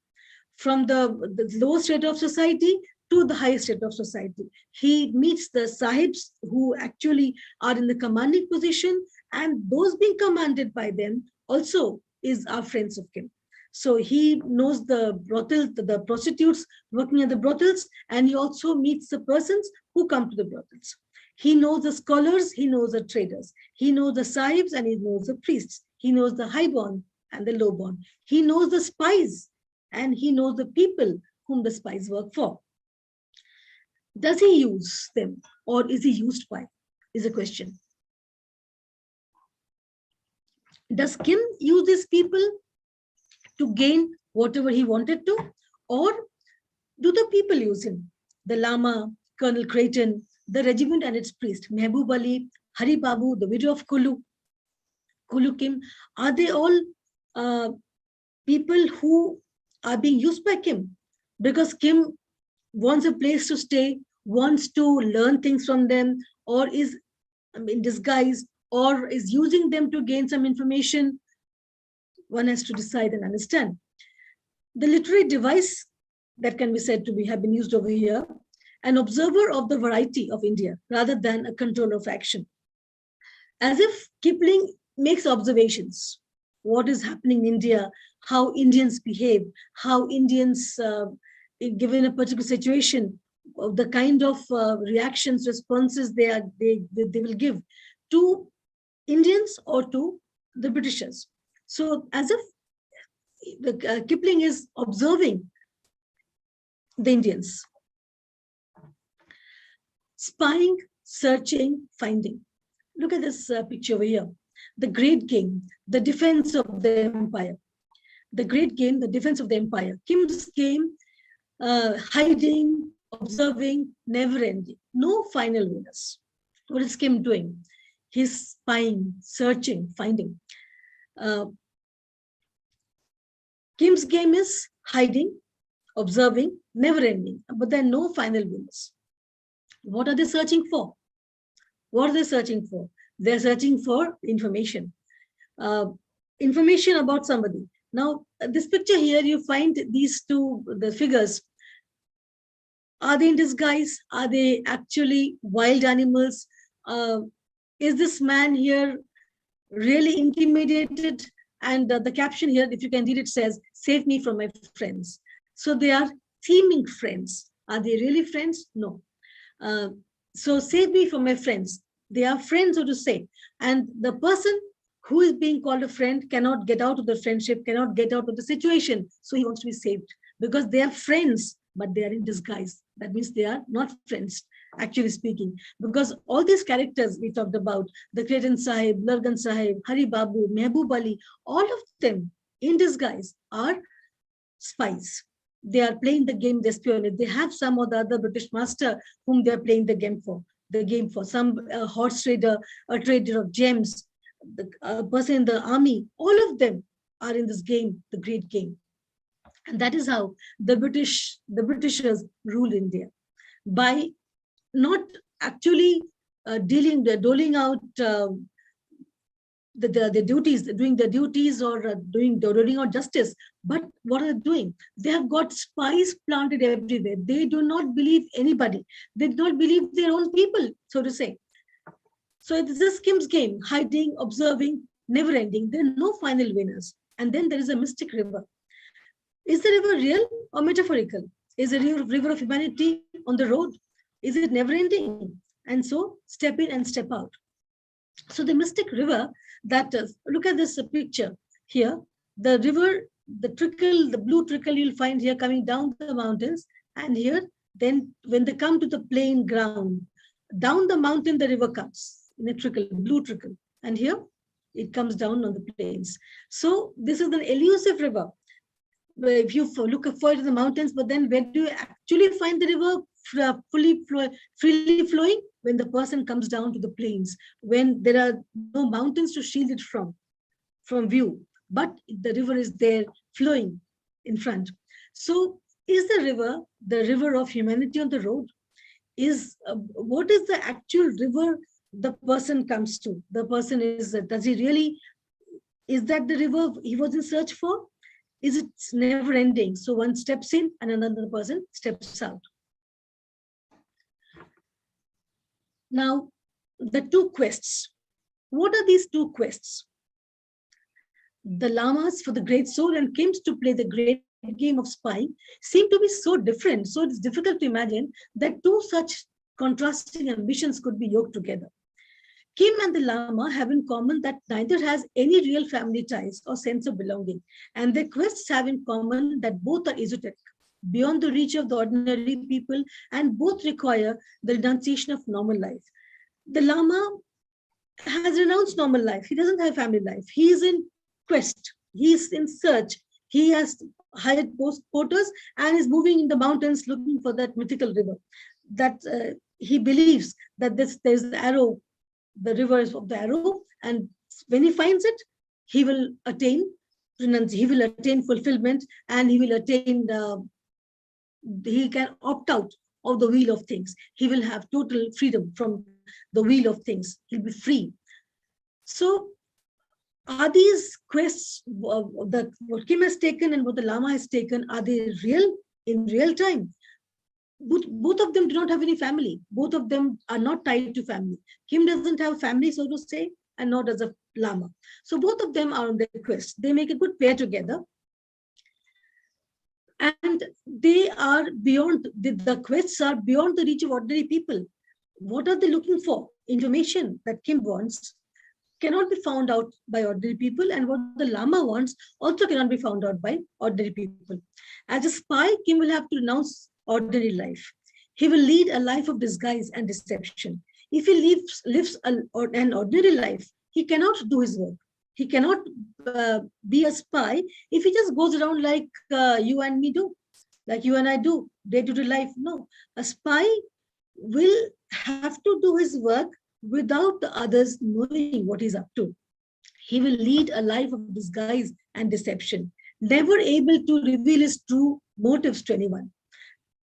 from the low state of society to the high state of society. He meets the sahibs who actually are in the commanding position, and those being commanded by them also are friends of Kim. So he knows the brothels, the prostitutes working at the brothels, and he also meets the persons who come to the brothels. He knows the scholars, he knows the traders, he knows the sahibs, and he knows the priests. He knows the high-born and the low-born. He knows the spies, and he knows the people whom the spies work for. Does he use them, or is he used by, is a question. Does Kim use these people to gain whatever he wanted to, or do the people use him? The Lama, Colonel Creighton, the regiment and its priest, Mehboob Ali, Hari Babu, the widow of Kulu Kim, are they all people who are being used by Kim? Because Kim wants a place to stay, wants to learn things from them, or is in disguise, or is using them to gain some information. One has to decide and understand. The literary device that can be said to have been used over here, an observer of the variety of India rather than a controller of action. As if Kipling makes observations what is happening in India, how Indians behave, how Indians, given a particular situation, the kind of reactions, responses they will give to Indians or to the Britishers. So as if Kipling is observing the Indians. Spying, searching, finding. Look at this picture over here. The great game, the defense of the empire. The great game, the defense of the empire. Kim's game, hiding, observing, never ending. No final winners. What is Kim doing? He's spying, searching, finding. Kim's game is hiding, observing, never ending, but there are no final winners. What are they searching for? What are they searching for? They're searching for information. Information about somebody. Now, this picture here, you find these two, the figures. Are they in disguise? Are they actually wild animals? Is this man here really intimidated? And the caption here, if you can read it, says, "Save me from my friends." So they are seeming friends. Are they really friends? No. So save me from my friends. They are friends, so to say. And the person who is being called a friend cannot get out of the friendship, cannot get out of the situation. So he wants to be saved because they are friends, but they are in disguise. That means they are not friends, actually speaking. Because all these characters we talked about, the Cretan Sahib, Largan Sahib, Hari Babu, Mehboob Ali, all of them in disguise are spies. They are playing the game, they espionage. They have some or the other British master whom they are playing the game for. Some horse trader, a trader of gems, a person in the army. All of them are in this game, the great game. And that is how the Britishers rule India, by not actually doling out the duties, doing the duties or doling out justice. But what are they doing? They have got spies planted everywhere. They do not believe anybody. They do not believe their own people, so to say. So it's this Kim's game, hiding, observing, never ending. There are no final winners. And then there is a mystic river. Is the river real or metaphorical? Is the river of humanity on the road? Is it never ending? And so step in and step out. So the mystic river, that look at this picture here. The river, the trickle, the blue trickle you'll find here coming down the mountains. And here, then when they come to the plain ground, down the mountain, the river comes in a trickle, blue trickle. And here it comes down on the plains. So this is an elusive river. If you look further in the mountains, but then where do you actually find the river freely flowing? When the person comes down to the plains, when there are no mountains to shield it from view, but the river is there flowing in front. So is the river of humanity on the road? What is the actual river the person comes to? The person is, does he really, is that the river he was in search for? Is it never ending? So one steps in and another person steps out. Now, the two quests. What are these two quests? The Lamas for the great soul and Kims to play the great game of spying seem to be so different. So it's difficult to imagine that two such contrasting ambitions could be yoked together. Kim and the Lama have in common that neither has any real family ties or sense of belonging, and their quests have in common that both are esoteric, beyond the reach of the ordinary people, and both require the renunciation of normal life. The Lama has renounced normal life. He doesn't have family life. He is in quest. He is in search. He has hired porters and is moving in the mountains looking for that mythical river. That he believes that there's the arrow. The river is of the arrow, and when he finds it, he will attain fulfillment, and he will attain he can opt out of the wheel of things. He will have total freedom from the wheel of things. He'll be free. So are these quests, what Kim has taken and what the Lama has taken, are they real in real time? Both of them do not have any family. Both of them are not tied to family. Kim doesn't have family, so to say, and nor does the Lama. So both of them are on their quest. They make a good pair together. And they are beyond, the quests are beyond the reach of ordinary people. What are they looking for? Information that Kim wants cannot be found out by ordinary people, and what the Lama wants also cannot be found out by ordinary people. As a spy, Kim will have to renounce ordinary life. He will lead a life of disguise and deception. If he lives an ordinary life, he cannot do his work. He cannot be a spy if he just goes around like you and me do, like you and I do, day-to-day life. No, a spy will have to do his work without the others knowing what he's up to. He will lead a life of disguise and deception, never able to reveal his true motives to anyone.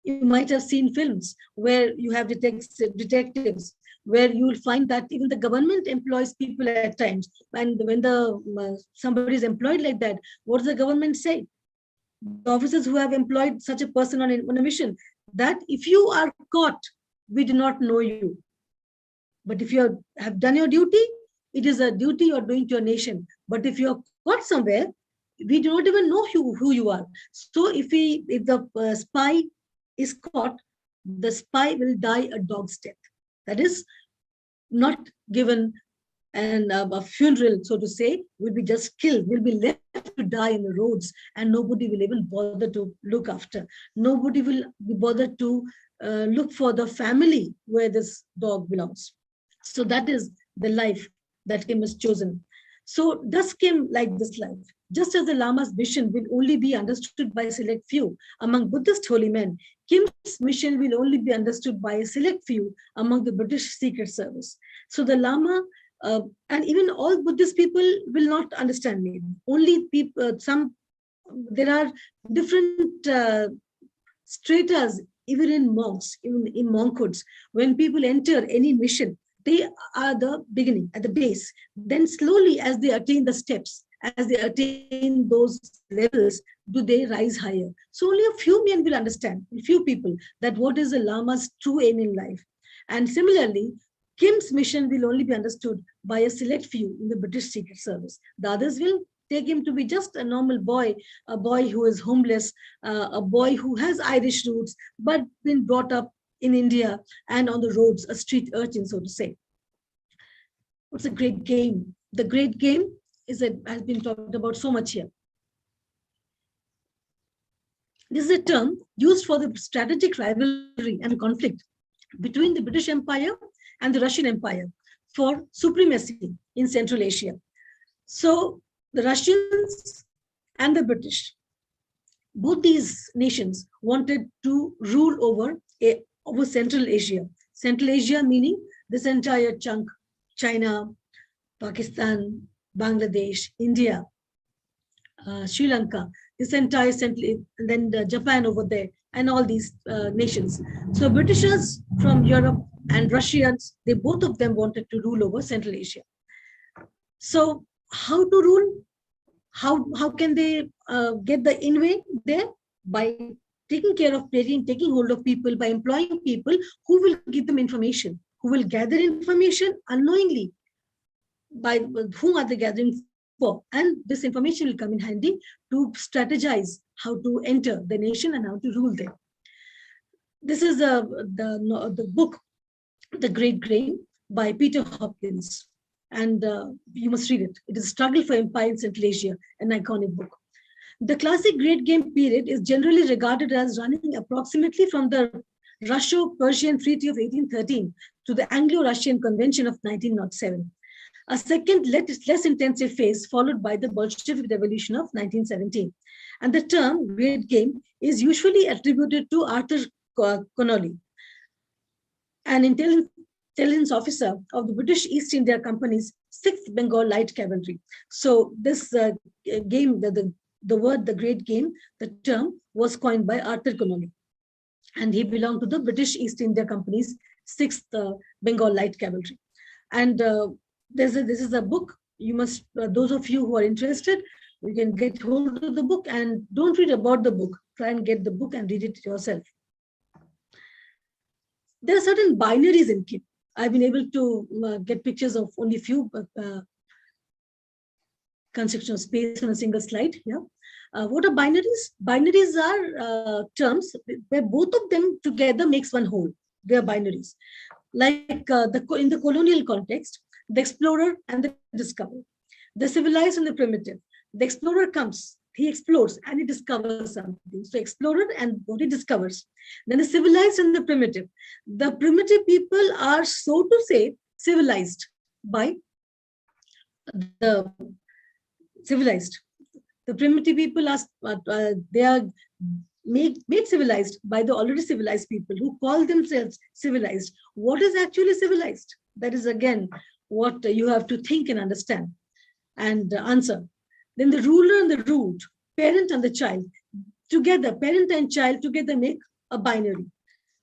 You might have seen films where you have detectives, where you will find that even the government employs people at times. And when somebody is employed like that, what does the government say? The officers who have employed such a person on a mission, that if you are caught, we do not know you. But if you have done your duty, it is a duty you are doing to your nation. But if you are caught somewhere, we do not even know who you are. So if the spy is caught, the spy will die a dog's death. That is not given a funeral, so to say, will be just killed, will be left to die in the roads, and nobody will even bother to look after. Nobody will be bothered to look for the family where this dog belongs. So that is the life that Kim has chosen. So does Kim like this life? Just as the Lama's mission will only be understood by a select few among Buddhist holy men, Kim's mission will only be understood by a select few among the British Secret Service. So the Lama, and even all Buddhist people will not understand me. Only people, there are different stratas, even in monks, even in monkhoods. When people enter any mission, they are the beginning, at the base. Then slowly, as they attain the steps, as they attain those levels, do they rise higher. So only a few men will understand, a few people, that what is the Lama's true aim in life. And similarly, Kim's mission will only be understood by a select few in the British Secret Service. The others will take him to be just a normal boy, a boy who is homeless, a boy who has Irish roots, but been brought up in India and on the roads, a street urchin, so to say. What's a great game? The great game has been talked about so much here. This is a term used for the strategic rivalry and conflict between the British Empire and the Russian Empire for supremacy in Central Asia. So the Russians and the British, both these nations wanted to rule over Central Asia. Central Asia meaning this entire chunk, China, Pakistan, Bangladesh, India, Sri Lanka, this entire Central, and then Japan over there, and all these nations. So Britishers from Europe and Russians, they both of them wanted to rule over Central Asia. So how to rule? How can they get the in-way there? By taking care of, taking hold of people, by employing people who will give them information, who will gather information unknowingly. By whom are they gathering for? And this information will come in handy to strategize how to enter the nation and how to rule them. This is the book, The Great Game by Peter Hopkins. And you must read it. It is a Struggle for Empire in Central Asia, an iconic book. The classic Great Game period is generally regarded as running approximately from the Russo-Persian Treaty of 1813 to the Anglo-Russian Convention of 1907. A second, less intensive phase followed by the Bolshevik Revolution of 1917. And the term Great Game is usually attributed to Arthur Connolly, an intelligence officer of the British East India Company's 6th Bengal Light Cavalry. So this game, the word, the Great Game, the term was coined by Arthur Connolly. And he belonged to the British East India Company's 6th Bengal Light Cavalry. And this is a book. You must, those of you who are interested, you can get hold of the book, and don't read about the book. Try and get the book and read it yourself. There are certain binaries in KIP. I've been able to get pictures of only few construction of space on a single slide here. What are binaries? Binaries are terms where both of them together makes one whole. They are binaries. Like in the colonial context, the explorer and the discoverer, the civilized and the primitive. The explorer comes, he explores and he discovers something. So explorer and what he discovers. Then the civilized and the primitive. The primitive people are, so to say, civilized by the civilized. The primitive people are they are made civilized by the already civilized people who call themselves civilized. What is actually civilized? That is again what you have to think and understand and answer. Then the ruler and the ruled, parent and the child, together, parent and child together make a binary.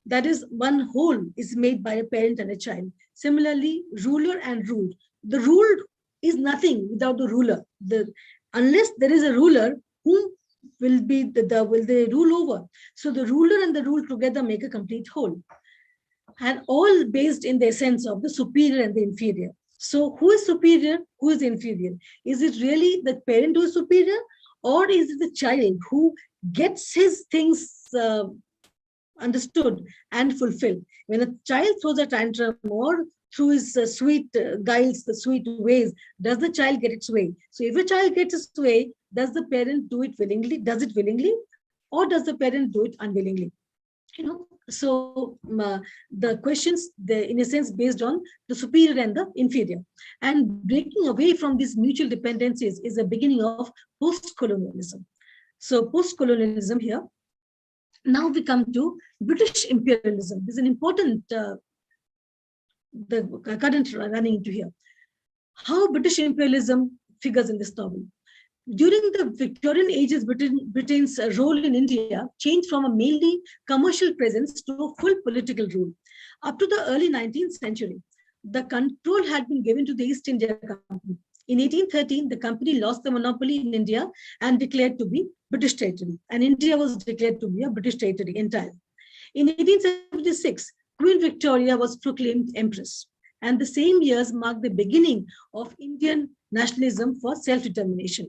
That is, one whole is made by a parent and a child. Similarly, ruler and ruled. The ruled is nothing without the ruler. Unless there is a ruler, whom will be will they rule over? So the ruler and the ruled together make a complete whole. And all based in the essence of the superior and the inferior. So who is superior? Who is inferior? Is it really the parent who is superior? Or is it the child who gets his things understood and fulfilled? When a child throws a tantrum or through his sweet guiles, the sweet ways, does the child get its way? So if a child gets its way, does the parent do it willingly? Does it willingly? Or does the parent do it unwillingly? So the questions, in a sense, based on the superior and the inferior. And breaking away from these mutual dependencies is the beginning of post-colonialism. So post-colonialism here. Now we come to British imperialism. This is an important, the current running into here. How British imperialism figures in this novel. During the Victorian ages, Britain's role in India changed from a mainly commercial presence to a full political rule. Up to the early 19th century, the control had been given to the East India Company. In 1813, the company lost the monopoly in India and declared to be British territory. And India was declared to be a British territory entirely. In 1876, Queen Victoria was proclaimed Empress. And the same years marked the beginning of Indian nationalism for self-determination.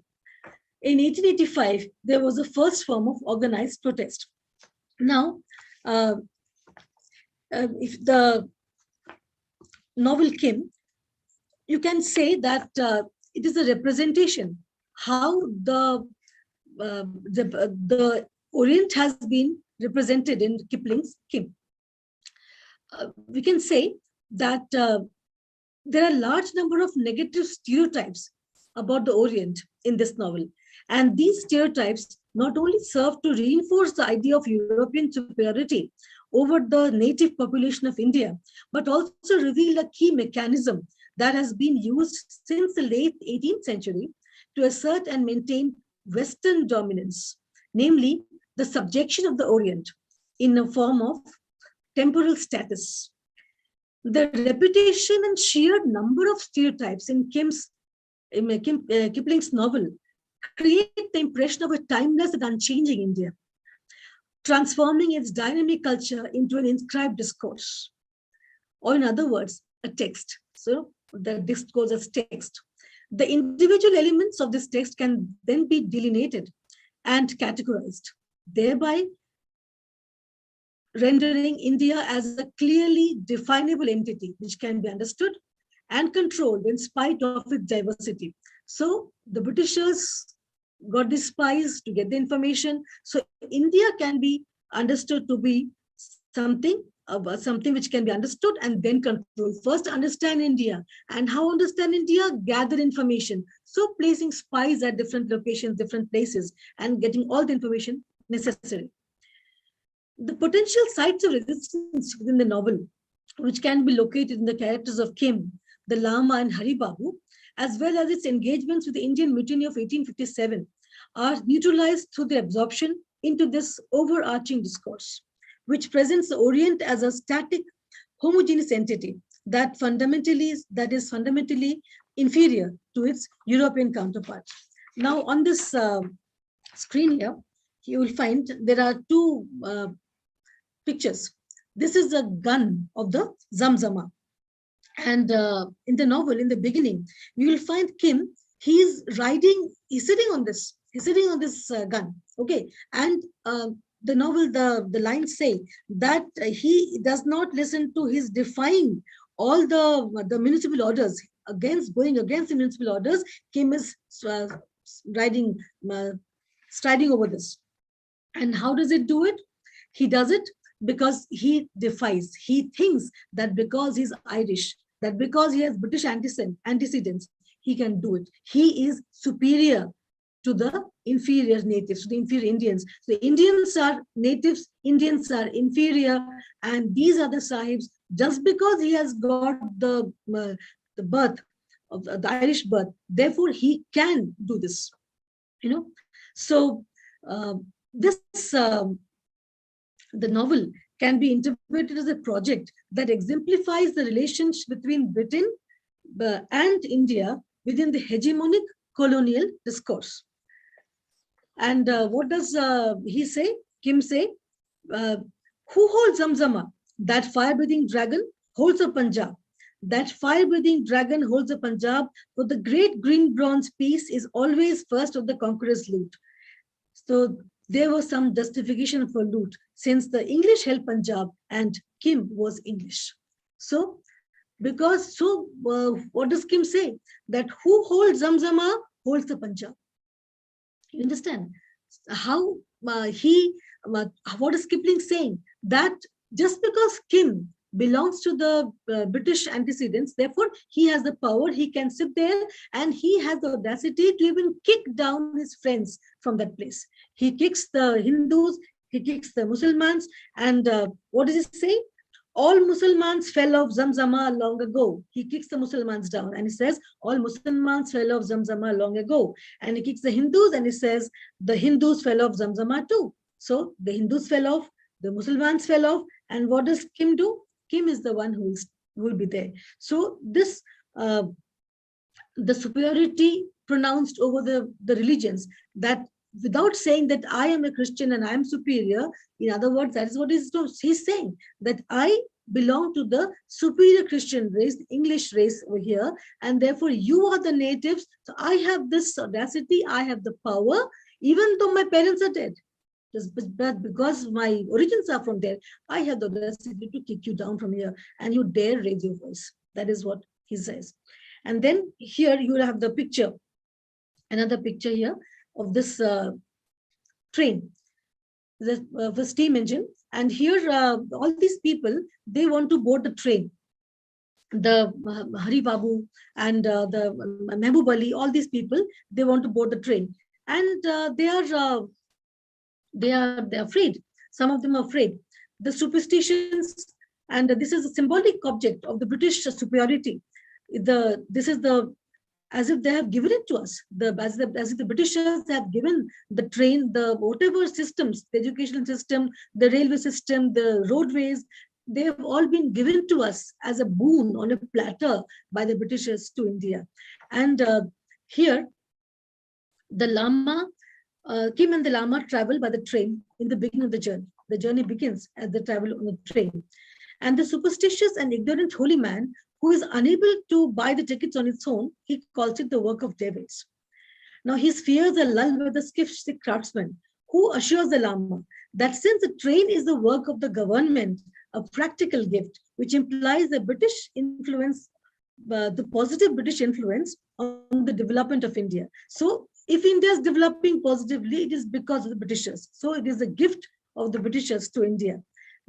In 1885, there was a first form of organized protest. Now, if the novel Kim, you can say that it is a representation how the Orient has been represented in Kipling's Kim. We can say that there are a large number of negative stereotypes about the Orient in this novel. And these stereotypes not only serve to reinforce the idea of European superiority over the native population of India, but also reveal a key mechanism that has been used since the late 18th century to assert and maintain Western dominance, namely the subjection of the Orient in a form of temporal status. The reputation and sheer number of stereotypes in Kipling's novel create the impression of a timeless and unchanging India, transforming its dynamic culture into an inscribed discourse, or in other words, a text. So the discourse as text. The individual elements of this text can then be delineated and categorized, thereby rendering India as a clearly definable entity which can be understood and controlled in spite of its diversity. So the Britishers got the spies to get the information. So India can be understood to be something which can be understood and then controlled. First, understand India. And how understand India? Gather information. So placing spies at different locations, different places, and getting all the information necessary. The potential sites of resistance within the novel, which can be located in the characters of Kim, the Lama, and Hari Babu, as well as its engagements with the Indian Mutiny of 1857, are neutralized through the absorption into this overarching discourse, which presents the Orient as a static, homogeneous entity that is fundamentally inferior to its European counterpart. Now, on this screen here, you will find there are two pictures. This is a gun of the Zamzama. And in the novel, in the beginning, you will find Kim He's riding, he's sitting on this, gun. Okay. And the novel, the lines say that he does not listen to his defying all the municipal orders, going against the municipal orders. Kim is riding, striding over this. And how does it do it? He does it because he defies. He thinks that because he's Irish, that because he has British antecedents, he can do it. He is superior to the inferior natives, to the inferior Indians. So Indians are natives, Indians are inferior, and these are the sahibs. Just because he has got the birth of the Irish birth, therefore he can do this. So this the novel can be interpreted as a project that exemplifies the relationship between Britain and India within the hegemonic colonial discourse. And what does he say? Kim say, who holds Zamzama? That fire-breathing dragon holds a Punjab. That fire-breathing dragon holds a Punjab, for the great green bronze piece is always first of the conqueror's loot. So there was some justification for loot, since the English held Punjab and Kim was English. So, what does Kim say? That who holds Zamzama holds the Punjab. You understand how what is Kipling saying? That just because Kim belongs to the British antecedents, therefore he has the power, he can sit there, and he has the audacity to even kick down his friends from that place. He kicks the Hindus, he kicks the Muslims, and what does he say? All Muslims fell off Zamzama long ago. He kicks the Muslims down and he says, all Muslims fell off Zamzama long ago. And he kicks the Hindus and he says, the Hindus fell off Zamzama too. So the Hindus fell off, the Muslims fell off, and what does Kim do? Kim is the one who will be there. So this, the superiority pronounced over the religions, that without saying that I am a Christian and I am superior, in other words, that is what he's saying, that I belong to the superior Christian race, the English race over here, and therefore you are the natives. So I have this audacity, I have the power, even though my parents are dead. Just because my origins are from there, I have the audacity to kick you down from here, and you dare raise your voice. That is what he says. And then here you will have the picture, another picture here of this train, the steam engine. And here all these people, they want to board the train. The Hari Babu and the Mehboob Ali, all these people, they want to board the train. And they are afraid. Some of them are afraid. The superstitions, and this is a symbolic object of the British superiority. This is as if they have given it to us. As if the Britishers have given the train, the whatever systems, the educational system, the railway system, the roadways, they have all been given to us as a boon on a platter by the Britishers to India. And here, the Lama, Kim and the Lama travel by the train in the beginning of the journey. The journey begins as they travel on the train. And the superstitious and ignorant holy man who is unable to buy the tickets on its own, he calls it the work of devils. Now his fears are lulled by the skifsick craftsman, who assures the Lama that since the train is the work of the government, a practical gift, which implies the British influence, the positive British influence on the development of India. So if India is developing positively, it is because of the Britishers. So it is a gift of the Britishers to India.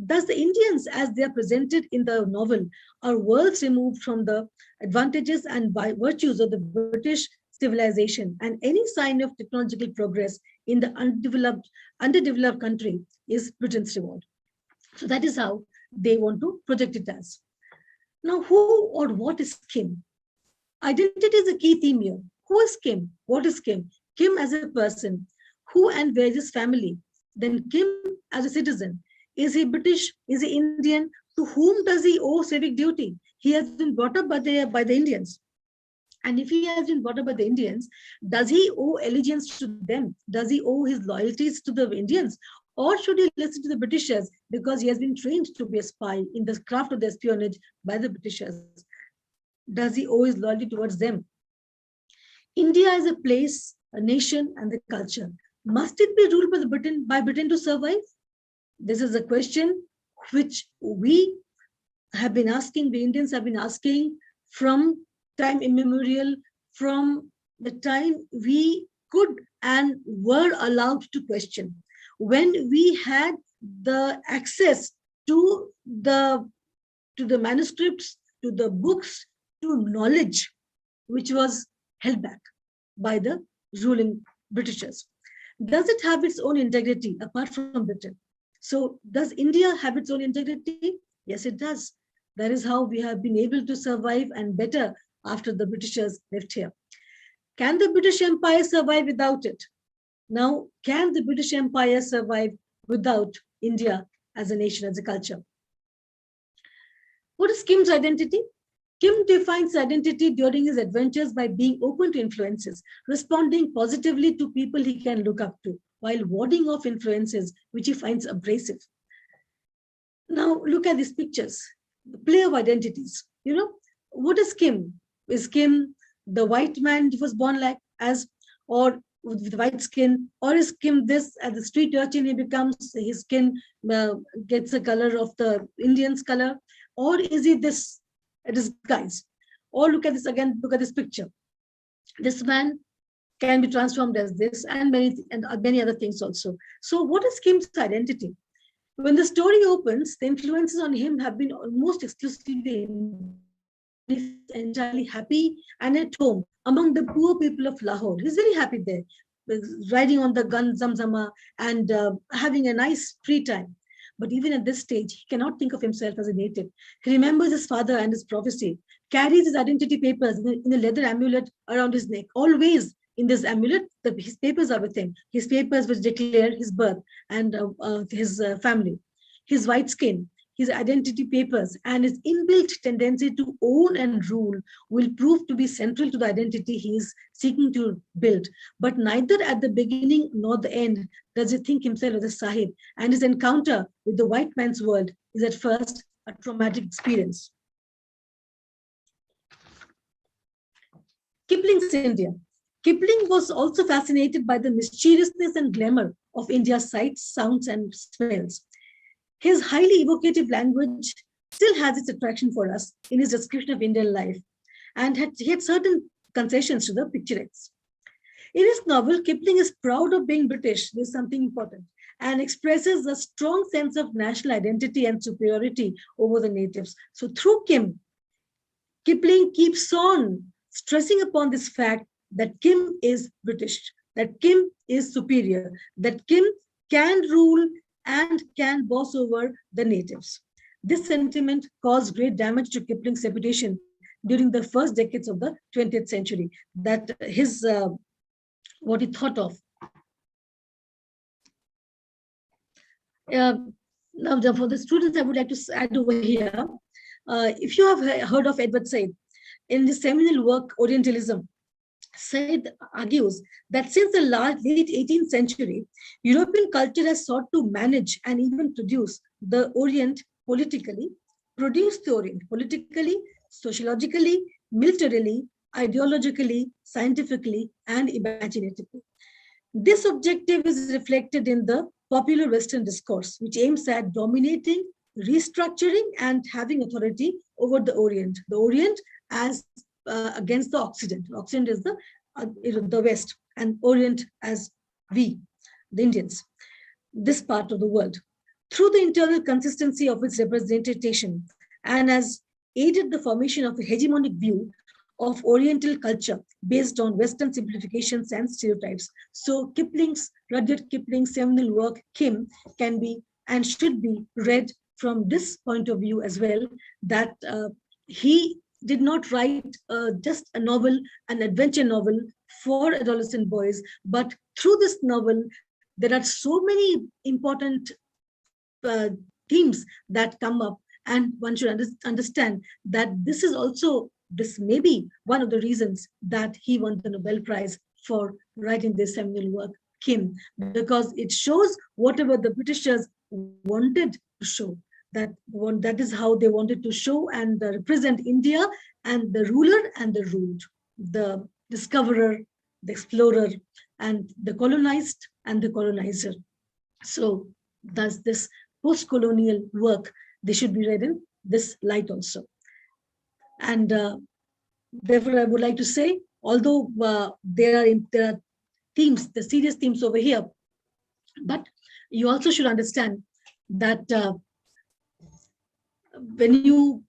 Thus, the Indians, as they are presented in the novel, are worlds removed from the advantages and virtues of the British civilization, and any sign of technological progress in the underdeveloped country is Britain's reward. So that is how they want to project it as. Now, who or what is Kim? Identity is a key theme here. Who is Kim? What is Kim? Kim as a person. Who and where is his family? Then Kim as a citizen. Is he British? Is he Indian? To whom does he owe civic duty? He has been brought up by the Indians. And if he has been brought up by the Indians, does he owe allegiance to them? Does he owe his loyalties to the Indians? Or should he listen to the Britishers because he has been trained to be a spy in the craft of the espionage by the Britishers? Does he owe his loyalty towards them? India is a place, a nation, and the culture. Must it be ruled by Britain to survive? This is a question which we have been asking, the Indians have been asking from time immemorial, from the time we could and were allowed to question. When we had the access to the manuscripts, to the books, to knowledge, which was held back by the ruling Britishers. Does it have its own integrity apart from Britain? So does India have its own integrity? Yes, it does. That is how we have been able to survive and better after the Britishers left here. Can the British Empire survive without it? Now, can the British Empire survive without India as a nation, as a culture? What is Kim's identity? Kim defines identity during his adventures by being open to influences, responding positively to people he can look up to, while warding off influences which he finds abrasive. Now, look at these pictures, the play of identities. You know, what is Kim? Is Kim the white man he was born like as, or with white skin, or is Kim this as the street urchin he becomes, his skin gets the color of the Indian's color, or is he this disguise? Or look at this again, look at this picture. This man can be transformed as this and many other things also. So what is Kim's identity? When the story opens, the influences on him have been almost exclusively entirely happy and at home among the poor people of Lahore. He's very happy there, riding on the gun Zamzama and having a nice free time. But even at this stage, he cannot think of himself as a native. He remembers his father and his prophecy, carries his identity papers in a leather amulet around his neck. Always in this amulet, his papers are with him. His papers which declare his birth and his family. His white skin, his identity papers, and his inbuilt tendency to own and rule will prove to be central to the identity he is seeking to build. But neither at the beginning nor the end does he think himself as a Sahib, and his encounter with the white man's world is at first a traumatic experience. Kipling's India. Kipling was also fascinated by the mysteriousness and glamour of India's sights, sounds, and smells. His highly evocative language still has its attraction for us in his description of Indian life, and he had certain concessions to the picturesque. In his novel, Kipling is proud of being British, this is something important, and expresses a strong sense of national identity and superiority over the natives. So through Kim, Kipling keeps on stressing upon this fact that Kim is British, that Kim is superior, that Kim can rule and can boss over the natives. This sentiment caused great damage to Kipling's reputation during the first decades of the 20th century, that his, what he thought of. Now, for the students, I would like to add over here, if you have heard of Edward Said, in his seminal work, Orientalism, Said argues that since the late 18th century, European culture has sought to manage and even produce the Orient politically, sociologically, militarily, ideologically, scientifically, and imaginatively. This objective is reflected in the popular Western discourse, which aims at dominating, restructuring, and having authority over the Orient. The Orient as against the Occident. Occident is the West, and Orient as we, the Indians, this part of the world. Through the internal consistency of its representation, and has aided the formation of a hegemonic view of Oriental culture based on Western simplifications and stereotypes. So Rudyard Kipling's seminal work, Kim, can be and should be read from this point of view as well, that he did not write just a novel, an adventure novel for adolescent boys, but through this novel, there are so many important themes that come up, and one should understand that this may be one of the reasons that he won the Nobel Prize for writing this seminal work, Kim, because it shows whatever the Britishers wanted to show. That is how they wanted to show and represent India and the ruler and the ruled, the discoverer, the explorer, and the colonized and the colonizer. So does this post-colonial work, they should be read in this light also. And therefore, I would like to say, although there are themes, the serious themes over here, but you also should understand that when you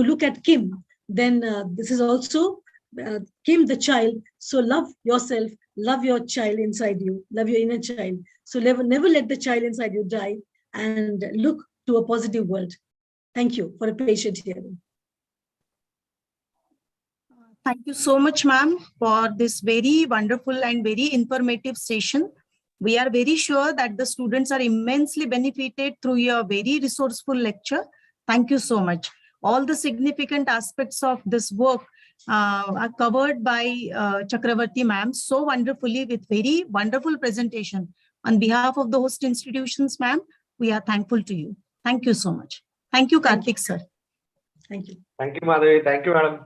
look at Kim, then this is also Kim the child. So love yourself, love your child inside you, love your inner child. So never let the child inside you die, and look to a positive world. Thank you for a patient hearing. Thank you so much, ma'am, for this very wonderful and very informative session. We are very sure that the students are immensely benefited through your very resourceful lecture. Thank you so much. All the significant aspects of this work are covered by Chakravorty ma'am so wonderfully with very wonderful presentation. On behalf of the host institutions, ma'am, we are thankful to you. Thank you so much. Thank you, Karthik sir. Thank you. Thank you, Madhavi. Thank you, madam.